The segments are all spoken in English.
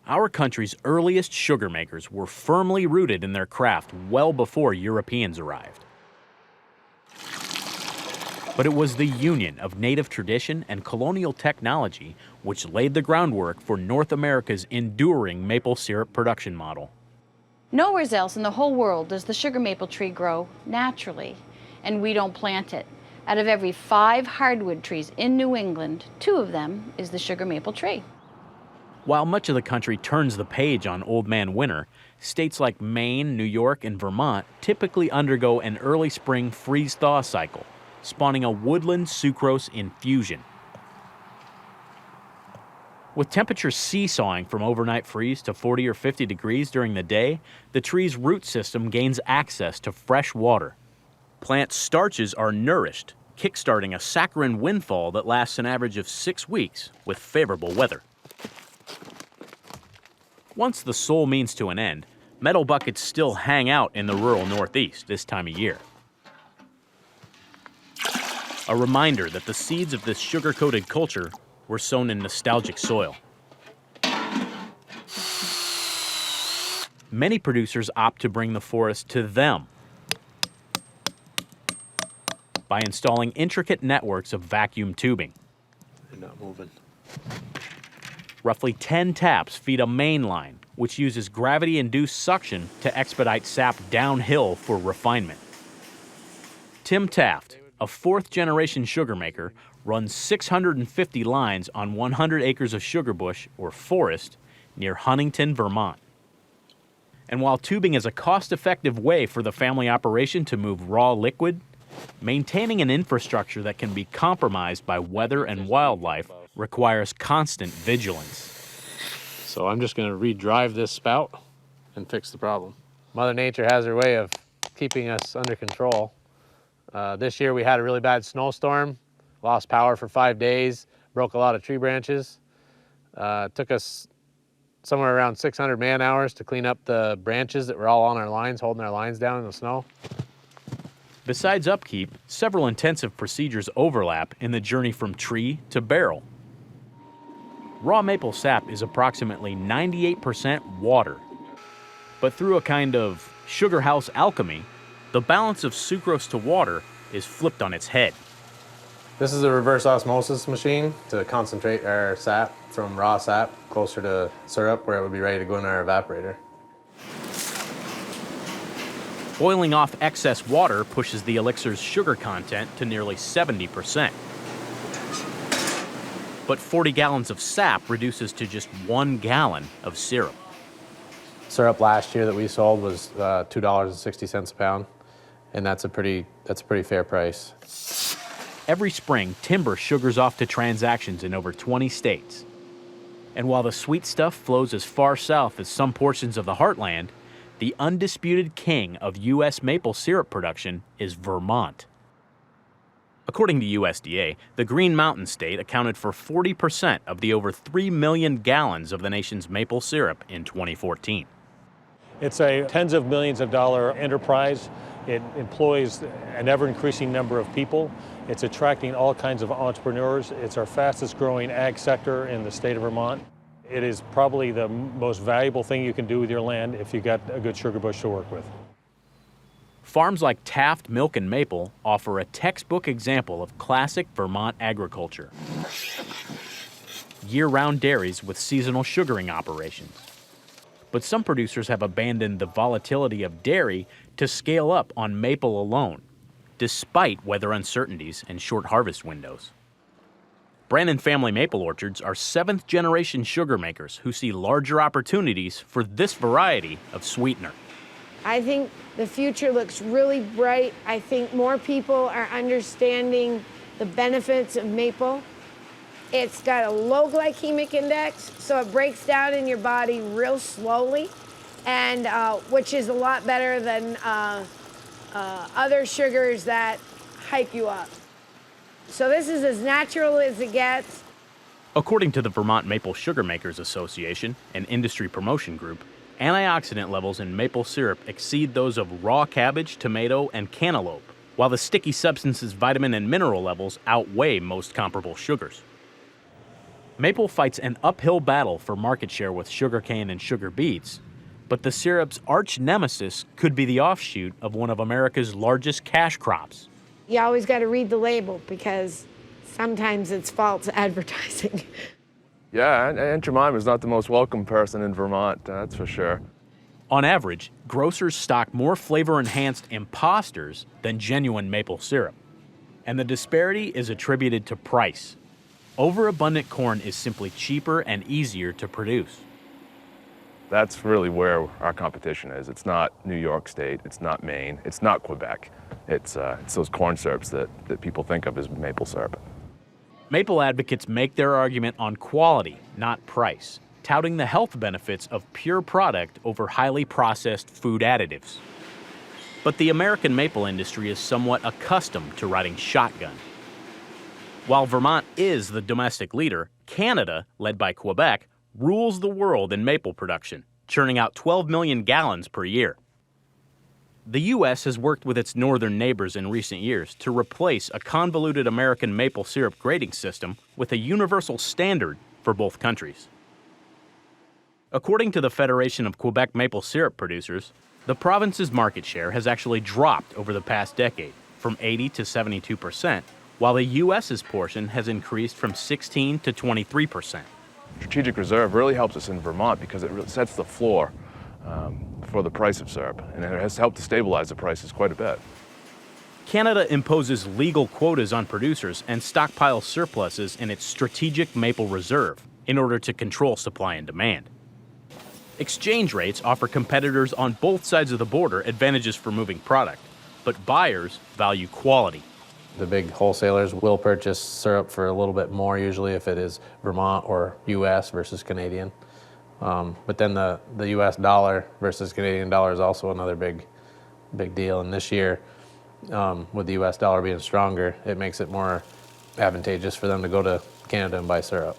Our country's earliest sugar makers were firmly rooted in their craft well before Europeans arrived. But it was the union of native tradition and colonial technology which laid the groundwork for North America's enduring maple syrup production model. Nowhere else in the whole world does the sugar maple tree grow naturally, and we don't plant it. Out of every 5 hardwood trees in New England, 2 of them is the sugar maple tree. While much of the country turns the page on Old Man Winter, states like Maine, New York, and Vermont typically undergo an early spring freeze-thaw cycle, spawning a woodland sucrose infusion. With temperatures seesawing from overnight freeze to 40 or 50 degrees during the day, the tree's root system gains access to fresh water. Plant starches are nourished, kickstarting a saccharine windfall that lasts an average of 6 weeks with favorable weather. Once the sole means to an end, metal buckets still hang out in the rural Northeast this time of year. A reminder that the seeds of this sugar-coated culture were sown in nostalgic soil. Many producers opt to bring the forest to them by installing intricate networks of vacuum tubing. They're not moving. Roughly 10 taps feed a main line, which uses gravity-induced suction to expedite sap downhill for refinement. Tim Taft, a 4th-generation sugar maker, runs 650 lines on 100 acres of sugar bush, or forest, near Huntington, Vermont. And while tubing is a cost-effective way for the family operation to move raw liquid, maintaining an infrastructure that can be compromised by weather and wildlife requires constant vigilance. So I'm just going to re-drive this spout and fix the problem. Mother Nature has her way of keeping us under control. This year we had a really bad snowstorm, lost power for 5 days, broke a lot of tree branches. Took us somewhere around 600 man-hours to clean up the branches that were all on our lines, holding our lines down in the snow. Besides upkeep, several intensive procedures overlap in the journey from tree to barrel. Raw maple sap is approximately 98% water. But through a kind of sugar house alchemy, the balance of sucrose to water is flipped on its head. This is a reverse osmosis machine to concentrate our sap from raw sap closer to syrup where it would be ready to go in our evaporator. Boiling off excess water pushes the elixir's sugar content to nearly 70%. But 40 gallons of sap reduces to just 1 gallon of syrup. Syrup last year that we sold was $2.60 a pound, and that's a pretty fair price. Every spring, timber sugars off to transactions in over 20 states. And while the sweet stuff flows as far south as some portions of the heartland, the undisputed king of U.S. maple syrup production is Vermont. According to USDA, the Green Mountain State accounted for 40% of the over 3 million gallons of the nation's maple syrup in 2014. It's a tens of millions of dollar enterprise. It employs an ever-increasing number of people. It's attracting all kinds of entrepreneurs. It's our fastest growing ag sector in the state of Vermont. It is probably the most valuable thing you can do with your land if you got a good sugar bush to work with. Farms like Taft, Milk, and Maple offer a textbook example of classic Vermont agriculture. Year-round dairies with seasonal sugaring operations. But some producers have abandoned the volatility of dairy to scale up on maple alone, despite weather uncertainties and short harvest windows. Brannan Family Maple Orchards are 7th-generation sugar makers who see larger opportunities for this variety of sweetener. I think the future looks really bright. I think more people are understanding the benefits of maple. It's got a low glycemic index, so it breaks down in your body real slowly, and which is a lot better than other sugars that hype you up. So this is as natural as it gets. According to the Vermont Maple Sugar Makers Association, an industry promotion group, antioxidant levels in maple syrup exceed those of raw cabbage, tomato, and cantaloupe, while the sticky substance's vitamin and mineral levels outweigh most comparable sugars. Maple fights an uphill battle for market share with sugarcane and sugar beets, but the syrup's arch nemesis could be the offshoot of one of America's largest cash crops. You always got to read the label because sometimes it's false advertising. Yeah, Aunt Jemima is not the most welcome person in Vermont, that's for sure. On average, grocers stock more flavor-enhanced imposters than genuine maple syrup. And the disparity is attributed to price. Overabundant corn is simply cheaper and easier to produce. That's really where our competition is. It's not New York State, it's not Maine, it's not Quebec. It's those corn syrups that people think of as maple syrup. Maple advocates make their argument on quality, not price, touting the health benefits of pure product over highly processed food additives. But the American maple industry is somewhat accustomed to riding shotgun. While Vermont is the domestic leader, Canada, led by Quebec, rules the world in maple production, churning out 12 million gallons per year. The U.S. has worked with its northern neighbors in recent years to replace a convoluted American maple syrup grading system with a universal standard for both countries. According to the Federation of Quebec Maple Syrup Producers, the province's market share has actually dropped over the past decade, from 80 to 72%, while the U.S.'s portion has increased from 16 to 23%. Strategic Reserve really helps us in Vermont because it really sets the floor for the price of syrup, and it has helped to stabilize the prices quite a bit. Canada imposes legal quotas on producers and stockpiles surpluses in its Strategic Maple Reserve in order to control supply and demand. Exchange rates offer competitors on both sides of the border advantages for moving product, but buyers value quality. The big wholesalers will purchase syrup for a little bit more, usually if it is Vermont or U.S. versus Canadian. But then the U.S. dollar versus Canadian dollar is also another big deal. And this year, with the U.S. dollar being stronger, it makes it more advantageous for them to go to Canada and buy syrup.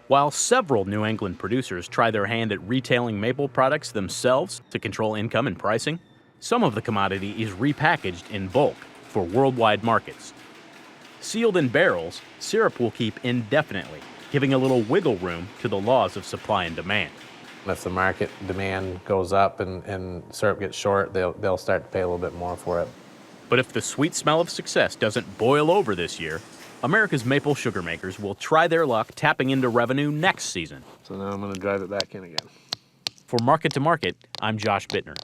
While several New England producers try their hand at retailing maple products themselves to control income and pricing, some of the commodity is repackaged in bulk for worldwide markets. Sealed in barrels, syrup will keep indefinitely, giving a little wiggle room to the laws of supply and demand. If the market demand goes up and syrup gets short, they'll start to pay a little bit more for it. But if the sweet smell of success doesn't boil over this year, America's maple sugar makers will try their luck tapping into revenue next season. So now I'm going to drive it back in again. For Market to Market, I'm Josh Bittner.